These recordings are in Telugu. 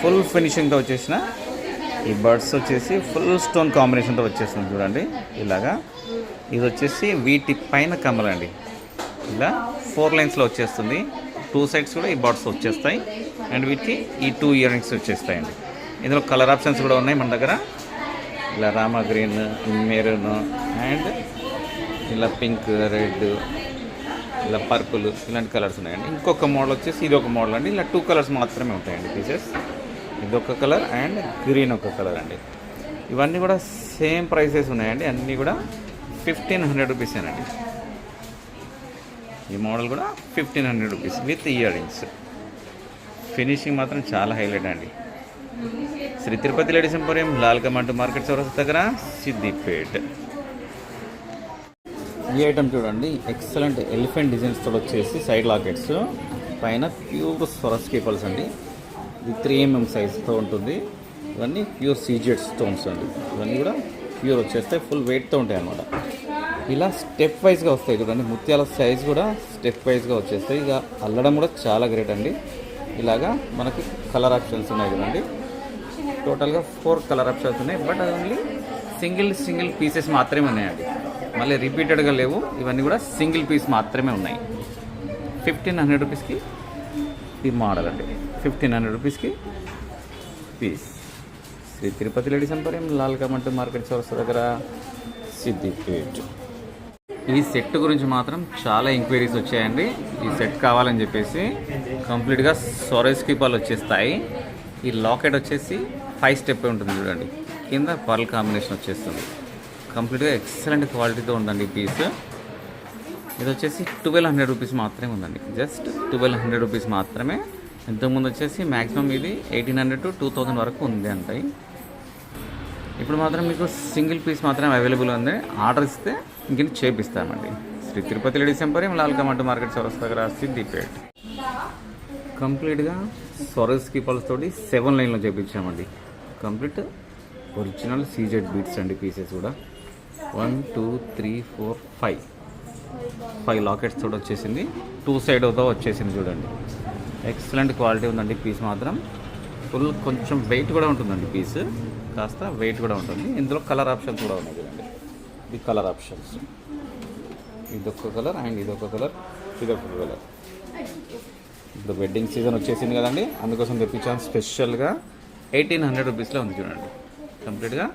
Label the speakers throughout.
Speaker 1: ఫుల్ ఫినిషింగ్తో వచ్చేసిన ఈ బర్డ్స్ వచ్చేసి ఫుల్ స్టోన్ కాంబినేషన్తో వచ్చేస్తుంది చూడండి. ఇలాగా ఇది వచ్చేసి వీటి పైన కమ్మలండి. ఇలా 4 లైన్స్లో వచ్చేస్తుంది. 2 సైడ్స్ కూడా ఈ బర్డ్స్ వచ్చేస్తాయి. అండ్ వీటికి ఈ 2 ఇయర్ రింగ్స్ వచ్చేస్తాయండి. ఇందులో కలర్ ఆప్షన్స్ కూడా ఉన్నాయి మన దగ్గర. ఇలా రామా గ్రీన్, మెరూన్ అండ్ ఇలా పింక్, రెడ్, ఇలా పర్పుల్ ఇలాంటి కలర్స్ ఉన్నాయండి. ఇంకొక మోడల్ వచ్చేసి ఇది ఒక మోడల్ అండి. ఇలా 2 కలర్స్ మాత్రమే ఉంటాయండి పీసెస్. ఇది ఒక కలర్ అండ్ గ్రీన్ ఒక కలర్ అండి. ఇవన్నీ కూడా సేమ్ ప్రైసెస్ ఉన్నాయండి. అన్నీ కూడా 1500 రూపీసేనండి. ఈ మోడల్ కూడా 1500 rupees with earrings. Finishing మాత్రం చాలా హైలైట్ అండి. Shri Tirupati ladies emporium, Lal command market చౌరస్తా దగ్గర, సిద్దిపేట్. ఈ ఐటమ్ చూడండి, ఎక్సలెంట్ ఎలిఫెంట్ డిజైన్స్తో వచ్చేసి సైడ్ లాకెట్స్, పైన ప్యూర్ స్వరస్కీ పల్స్ అండి. ఇది 3mm సైజ్తో ఉంటుంది. ఇవన్నీ ప్యూర్ సీజెడ్ స్టోన్స్ అండి. ఇవన్నీ కూడా ప్యూర్ వచ్చేస్తాయి, ఫుల్ వెయిట్తో ఉంటాయి అన్నమాట. ఇలా స్టెప్ వైజ్గా వస్తాయి చూడండి. ముత్యాల సైజ్ కూడా స్టెప్ వైజ్గా వచ్చేస్తాయి. ఇక అల్లడం కూడా చాలా గ్రేట్ అండి. ఇలాగా మనకి కలర్ ఆప్షన్స్ ఉన్నాయి చూడండి. టోటల్గా 4 కలర్ ఆప్షన్స్ ఉన్నాయి. బట్ అది ఓన్లీ సింగిల్ పీసెస్ మాత్రమే ఉన్నాయండి. మళ్ళీ రిపీటెడ్గా లేవు. ఇవన్నీ కూడా సింగిల్ పీస్ మాత్రమే ఉన్నాయి. 1500 రూపీస్కి ఈ మోడల్ అండి. 1500 రూపీస్కి piece. Shri Tirupati ladies emporium, Lal command market చౌరస్తా దగ్గర, సిద్దిపేట్. ఈ సెట్ గురించి మాత్రం చాలా ఎంక్వైరీస్ వచ్చాయండి. ఈ సెట్ కావాలని చెప్పేసి కంప్లీట్గా స్వరస్కీ పర్ల్ వచ్చేస్తాయి. ఈ లాకెట్ వచ్చేసి 5 స్టెప్ ఉంటుంది చూడండి. కింద పర్ల్ కాంబినేషన్ వచ్చేస్తుంది. కంప్లీట్గా ఎక్సలెంట్ క్వాలిటీతో ఉందండి ఈ పీస్. ఇది వచ్చేసి 1200 రూపీస్ మాత్రమే ఉందండి. జస్ట్ 1200 రూపీస్ మాత్రమే. ఇంతకుముందు వచ్చేసి మ్యాక్సిమం ఇది 1800 to 2000 వరకు ఉంది అంటాయి. ఇప్పుడు మాత్రం మీకు సింగిల్ పీస్ మాత్రమే అవైలబుల్ ఉంది. ఆర్డర్ ఇస్తే ఇంక చేపిస్తామండి. Sri Tirupati ladies emporium, Lal command market చౌరస్తా దగ్గర, సిద్దిపేట్. కంప్లీట్గా స్వరస్కీ పల్స్ తోటి 7 లైన్లో చేపించామండి. కంప్లీట్ ఒరిజినల్ సీజెడ్ బీట్స్ అండి. పీసెస్ కూడా 1 2 3 4 5 లాకెట్స్ తోటి వచ్చేసింది. 2 సైడ్తో వచ్చేసింది చూడండి. ఎక్సలెంట్ క్వాలిటీ ఉందండి పీస్ మాత్రం. ఫుల్ కొంచెం వెయిట్ కూడా ఉంటుందండి పీస్. కాస్త వెయిట్ కూడా ఉంటుంది. ఇందులో కలర్ ఆప్షన్స్ కూడా ఉన్నాయి చూడండి. ఇది కలర్ ఆప్షన్స్. ఇదొక కలర్ అండ్ ఇదొక కలర్, ఇదొక కలర్. ఇప్పుడు వెడ్డింగ్ సీజన్ వచ్చేసింది కదండి, అందుకోసం తెప్పించాను స్పెషల్గా. 1800 రూపీస్లో ఉంది చూడండి. కంప్లీట్గా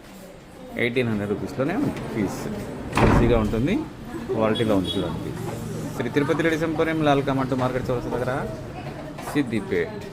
Speaker 1: 1800 రూపీస్లోనే ఉంది పీస్. ఈజీగా ఉంటుంది, క్వాలిటీలో ఉంది చూడండి piece. Shri Tirupati ladies emporium, Lal command market చౌరస్తా దగ్గర, సిద్దిపేట్.